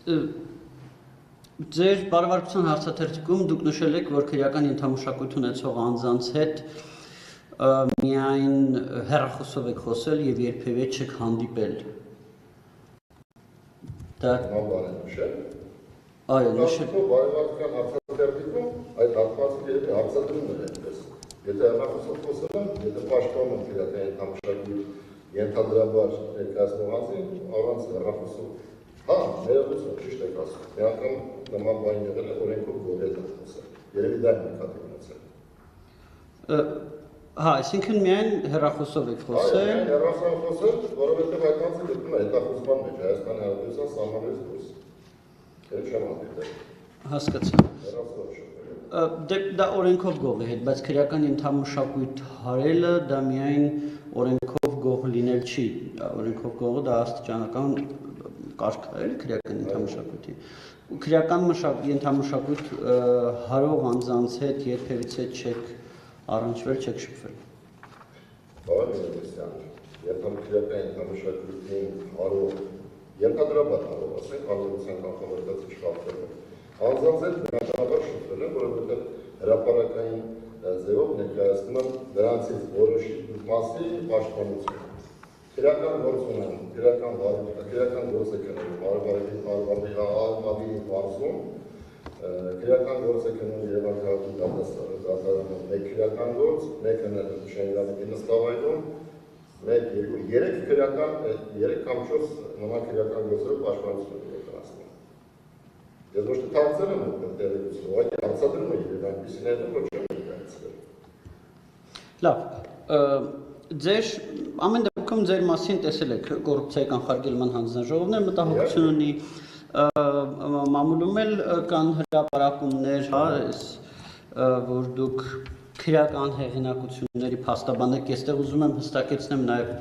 Ձեր բարևարկության հարցաթերթիկում դուք նշել եք, որ քրեական ենթամշակույթ ունեցող անձանց հետ միայն հեռախոսով եք խոսել եւ երբևէ չեք հանդիպել։ Դա այո, նշել բարևարկության հարցաթերթիկում այդ հատվածը հարցադրում է այդպես։ Եթե հեռախոսով խոսել եմ, եթե պաշտպանում եմ քրեական ենթամշակույթ ենթադրաբար ներկայացնող անձին, առանց հեռախոսով հա, ներողություն, ճիշտ եք ասում։ Մի անգամ նման բան եղել է, օրենքով գողի հետ խոսել։ Երևի դա է նկատի ունեցել։ Հա, այսինքն միայն հեռախոսով եք խոսել։ Այո, հեռախոսով խոսել, որովհետև այդ անձը գտնում է հետախուզման մեջ Հայաստանի Հանրապետության սահմաններից դուրս։ Դեռ չեմ հանդիպել։ Հասկացա։ Հեռախոսով շփվել։ Դա օրենքով գողի հետ, բայց քրեական ենթամշակույթ հարելը դա միայն օրենքով գող լինել չի։ Օրենքով գողը դա աստիճանական կարգ է, քրեական ենթամշակույթի։ Քրեական ենթամշակույթ հարող անձանց հետ երբևիցե չեք առնչվել, չեք շփվել։ Բարև եղեսյան, երբան քրեական ենթամշակույթին հարող, ենթադրաբար հարող ասենք, հանրության կանխավարկած իշխատվել է։ Անձանց հետ բնականաբար շփվել է, որովհետև հրապարակային ձևով ներկայացնում եմ դրանցից որոշի մասի պաշտպանություն։ Քրեական գործ ունեն, քրեական գործ է կնում, արվարի մարզում, քրեական գործ է կնում Երևան քաղաքի դատարանում, մեկ քրեական գործ, մեկը Շենգրադի նստավայրում, մեկ, երկու, երեք կամ չորս նման քրեական գործերով պաշտպանություն է կրկնացնում։ Ես ոչ թե թաքցել եմ տեղեկություն, ուղղակի հարցադրում է եւ այնպիսիներն որ չեմ ներկայացրել։ Լավ, ձեր ամեն դեպքում ձեր մասին տեսել եք կոռուպցիայի կանխարգելման հանձնաժողովներ, մտահոգություն ունի, մամուլում էլ կան հրապարակումներ, հա, որ դուք քրեական հեղինակությունների փաստաբան եք, այստեղ ուզում եմ հստակեցնեմ նաև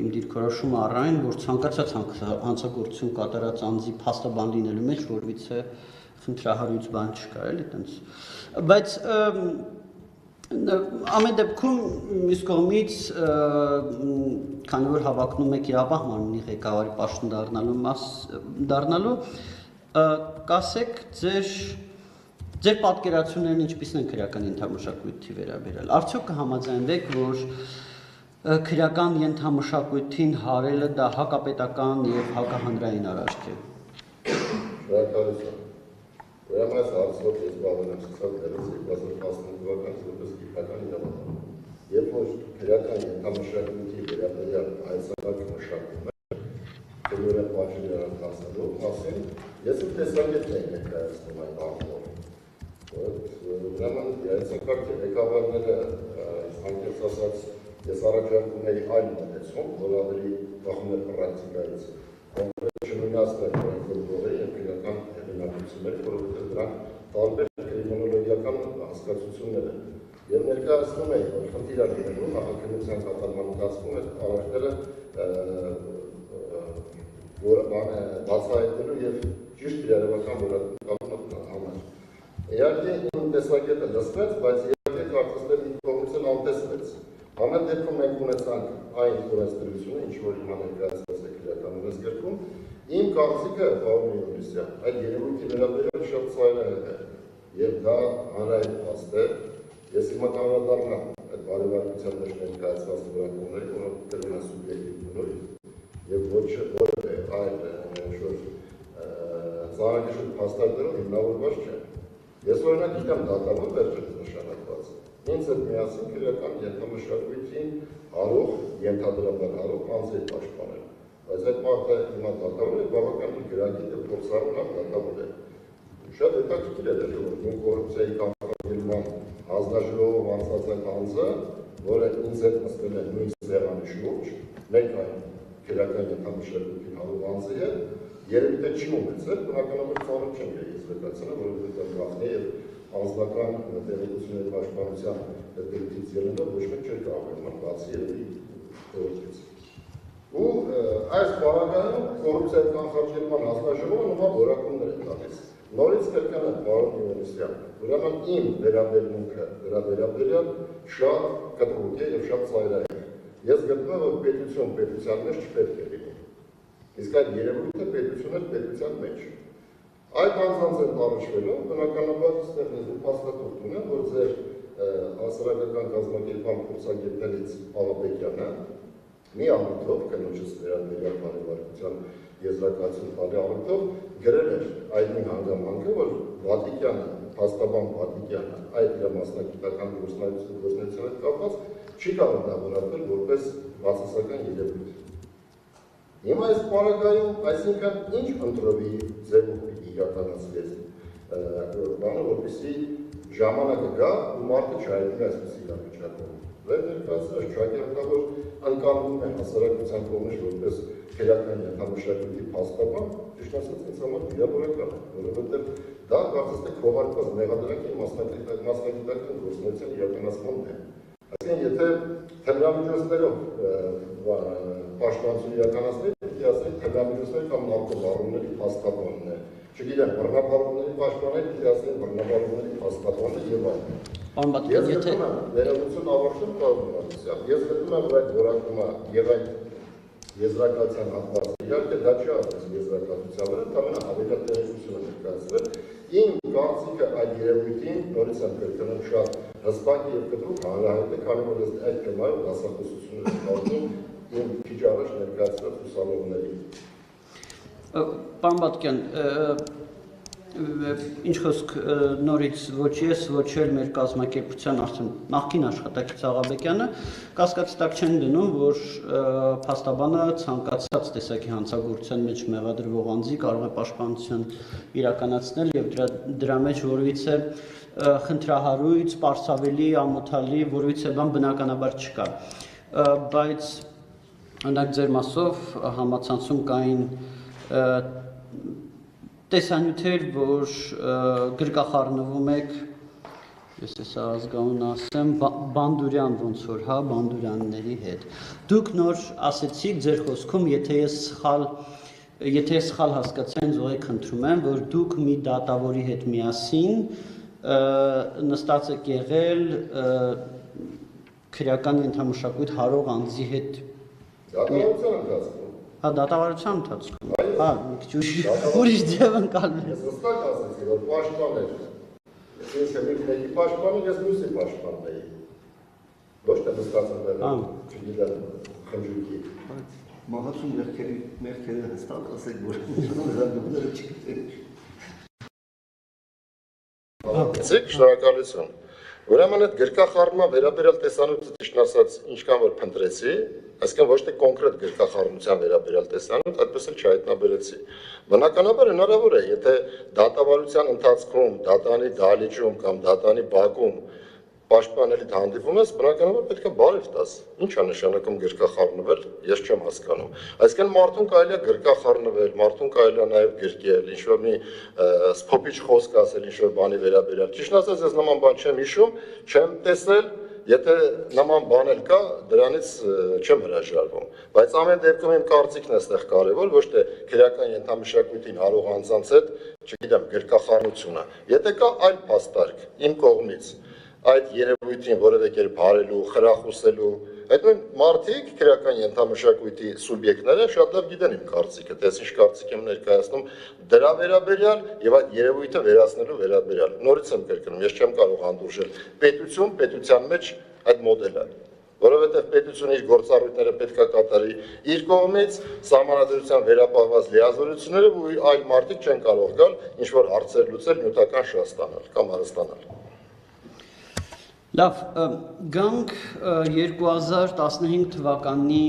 իմ դիրքորոշումը առ այն, որ ցանկացած հանցագործություն կատարած անձի փաստաբան լինելու մեջ որևիցե խնդրահարույց բան չկա, էլի այտենց։ Բայց ամեն դեպքում մյուս կողմից, քանի որ հավակնում եք իրավապահ մարմնի ղեկավարի պաշտոն դառնալու, կասեք ձեր պատկերացումներն ինչպիսին են քրեական ենթամշակույթի վերաբերյալ։ Արդյոք կհամաձայնվեք, որ քրեական ենթամշակույթին հարելը դա հակապետական եւ հակահանրային արարք է։ Շնորհակալություն։ Ուրեմն այս հարցով ես զբաղվել եմ սկսած դեռևս 2015 թվականից որպես գիտական իրավաբան։ Երբ որ քրեական ենթամշակույթի վերաբերյալ հայցակարգ մշակում է, քրեական պատժի առանցնելու մասին, ես իմ տեսակետն եմ ներկայացնում այդ առումով։ Ուրեմն հայցակարգի ղեկավարները անկեղծ ասած ես առաջարկում էի այլ մոտեցում, որ ավելի բախում է պրակտիկայից։ Կոնկրետ չնույնացնել օրենքով եւ քրեական հեղինակությունները, որովհետեւ դրանք տարբեր կրիմինոլոգիական հասկացություններ են։ Եվ ներկայացնում էի, որ խնդիր է լինելու նախաքննության կատարման ընթացքում այդ առարկները բացահայտելու եւ ճիշտ իրավական որակավորման համար։ Իհարկե իմ տեսակետը լսվեց, բայց իհարկե կարծես իմ կողմից էլ անտեսվեց։ Ամեն դեպքում մենք ունեցանք այն օրենսդրությունը, ինչ որ հիմա ներկայացված է քրեական օրենսգրքում, իմ կարծիքը պարոն Յունիսյան, այդ երևույթի վերաբերյալ շատ ծայրահեղ է, եւ դա հանրային փաստ է։ Ես հիմա կանդրադառնամ այդ բարեվարկության մեջ ներկայացված որակումների, որոնք կրում են սուբյեկտիվ բնույթ, եւ ոչ որևէ այլ ծանրակշիռ փաստարկներով հիմնավորված չէ։ Ես օրինակ գիտեմ դատավոր վերջերս նշանակված։ Ինձ հետ միասին քրեական ենթամշակույթին հարող, ենթադրաբար հարող անձ է պաշտպանել։ Բայց այդ մարդը հիմա դատավոր է, բավականին գրագիտ է, փորձառու դատավոր է։ Շատ հետաքրքիր է դեռ որ նույն կոռուպցիայի կանխարգելման հանձնաժողովով անցած այդ անձը, որը ինձ հետ նստել է նույն սեղանի շուրջ, մեկ այն քրեական ենթամշակույթին հարող անձի հետ, երևի թե չի ունեցել, բնականաբար ծանոթ չեմ ես վկայությունները, որովհետև գաղտնի եւ անձնական տեղեկությունների պաշտպանության դեպքից ելնելով ոչ մեկ չէր կարող իմանալ բացի երևի կոռուպցիայից։ Ու այս բաղակայում կոռուպցիայի կանխարգելման հանձնաժողովը նման որակումներ է տալիս։ Նորից կրկնեմ, պարոն Յունիսյան, ուրեմն իմ վերաբերմունքը դրա վերաբերյալ շատ կտրուկ է եւ շատ ծայրահեղ։ Ես գտնում եմ, որ պետության մեջ չպետք է լինի։ Իսկ այդ երևույթը պետություն էր պետության մեջ։ Այդ անձանց են տարաշվելով, բնականաբար ստեղ ես փաստաթուղթ ունեմ, որ ձեր հասարակական կազմակերպման փորձագետներից Աղաբեկյանը մի առիթով, կնոջս վերաբերյալ բարեվարկության եզրակացություն տալի առիթով գրել էր այդ մի հանգամանքը, որ Վատիկյանը, փաստաբան Վատիկյանը այդ իր մասնագիտական գործունեության հետ կապված չի կարող դա որակել որպես բացասական երևույթ։ Հիմա այս պարագայում, այսինքն ինչ ընտրովի ձևով պիտի իրականացվի այս բանը, որպեսզի ժամանակը գա ու մարդը չհայտնի այսպես իրավիճակում։ Ներկայացրած ճակերտավոր ընկալվում է հասարակության կողմից որպես քրեական ենթամշակույթի փաստաբան, ճիշտ ասած ինձ համար վիրավորական է, որովհետև դա կարծես թե քողարկված մեղադրանքի մասնագիտական գործունեության իրականացման է։ Այսինքն, եթե թմրամիջոցներով պաշտպանություն իրականացնել, պիտի ասենք թմրամիջոցների կամ նավթավարումների փաստաբանն է, չգիտեմ, բռնաբարումների պաշտպանել, պիտի ասենք բռնաբարումների փաստաբանն է եւ այլն։ Ես գտնում եմ ներողություն ավարտում Պարոն ես գտնում եմ, որ այդ որակումը եւ այդ եզրակացության հատվածը, իհարկե դա չի ասես եզրակացության վրա, ընդամենը հավելատեղեկություն է ներկայացվել։ Իմ կարծիքը այդ երևույթին նորից եմ կրկնում շատ հստակ եւ կտրուկ հանրահայտ է, քանի որ ես այդ թեմայով դասախոսություն եմ ստանում իմ քիչ առաջ ներկայացրած ուսանողներին։ Պարոն Բատկյան, ինչ խոսք նորից ոչ ես, ոչ էլ մեր կազմակերպության արդեն նախկին աշխատակից Աղաբեկյանը կասկածի տակ չեն դնում, որ փաստաբանը ցանկացած տեսակի հանցագործության մեջ մեղադրվող անձի կարող է պաշտպանություն իրականացնել եւ դրա մեջ որևիցե խնդրահարույց, պարսավելի, ամոթալի որևիցե բան բնականաբար չկա։ Բայց օրինակ ձեր մասով համացանցում կային տեսանյութեր, որ գրկախառնվում եք, ես հեսա ազգանուն ասեմ, Բանդուրյան ոնց որ, հա, Բանդուրյանների հետ։ Դուք նոր ասեցիք ձեր խոսքում, եթե ես սխալ հասկացա, ինձ ուղղակի խնդրում եմ, որ դուք մի դատավորի հետ միասին նստած եք եղել քրեական ենթամշակույթ հարող անձի հետ։ Դատավարության ընթացքում։ Հա, դատավարության ընթացքում։ Հա, մի քիչ ուրիշ ձև ընկալվել։ Ես հստակ ասեցի, որ պաշտպան էր։ Ես մեկի պաշտպան եմ, ես մյուսի պաշտպանն էի։ Ոչ թե նստած եմ եղել, չգիտեմ, խնջույքի։ Մահացու մեղքերը հստակ ասեք, որ զարգումները չգիտեն։ Շնորհակալություն։ Ուրեմն այդ գրկախառնման վերաբերյալ տեսանյութը ճիշտ ասած ինչքան որ փնտրեցի, այսինքն ոչ թե կոնկրետ գրկախառնության վերաբերյալ տեսանյութ, այդպես էլ չհայտնաբերեցի։ Բնականաբար հնարավոր է, եթե դատավարության ընթացքում, դատանի դահլիճում կամ դատանի բակում պաշտպանելիդ հանդիպում ես, բնականաբար պետք է բարև տաս։ Ինչ է նշանակում գրկախառնվել, ես չեմ հասկանում։ Այսինքն մարդուն կարելի է գրկախառնվել, մարդուն կարելի է նաև գրկել, ինչ-որ մի սփոփիչ խոսք ասել, ինչ-որ բանի վերաբերյալ։ Ճիշտ ասած, ես նման բան չեմ հիշում, չեմ տեսել, եթե նման բան էլ կա, դրանից չեմ հրաժարվում։ Բայց ամեն դեպքում իմ կարծիքն է այստեղ կարևոր, ոչ թե քրեական ենթամշակույթին հարող անձանց հետ, չգիտեմ, գրկախառնությունը։ Եթե կա այլ փաստարկ իմ կողմից այդ երևույթին որևէ կերպ հարելու, խրախուսելու, այդ նույն մարդիկ քրեական ենթամշակույթի սուբյեկտները շատ լավ գիտեն իմ կարծիքը, թե ինչ կարծիք եմ ներկայացնում դրա վերաբերյալ եւ այդ երևույթը վերացնելու վերաբերյալ։ Նորից եմ կրկնում, ես չեմ կարող հանդուրժել պետության մեջ այդ մոդելը, որովհետեւ պետությունը իր գործառույթները պետք է կատարի իր կողմից, սահմանադրության վերապահված լիազորությունները ու այլ մարդիկ չեն կարող գալ ինչ որ հարցեր լուծել, նյութական շահ ստանալ կամ հարստանալ։ Լավ, գանք 2015 թվականի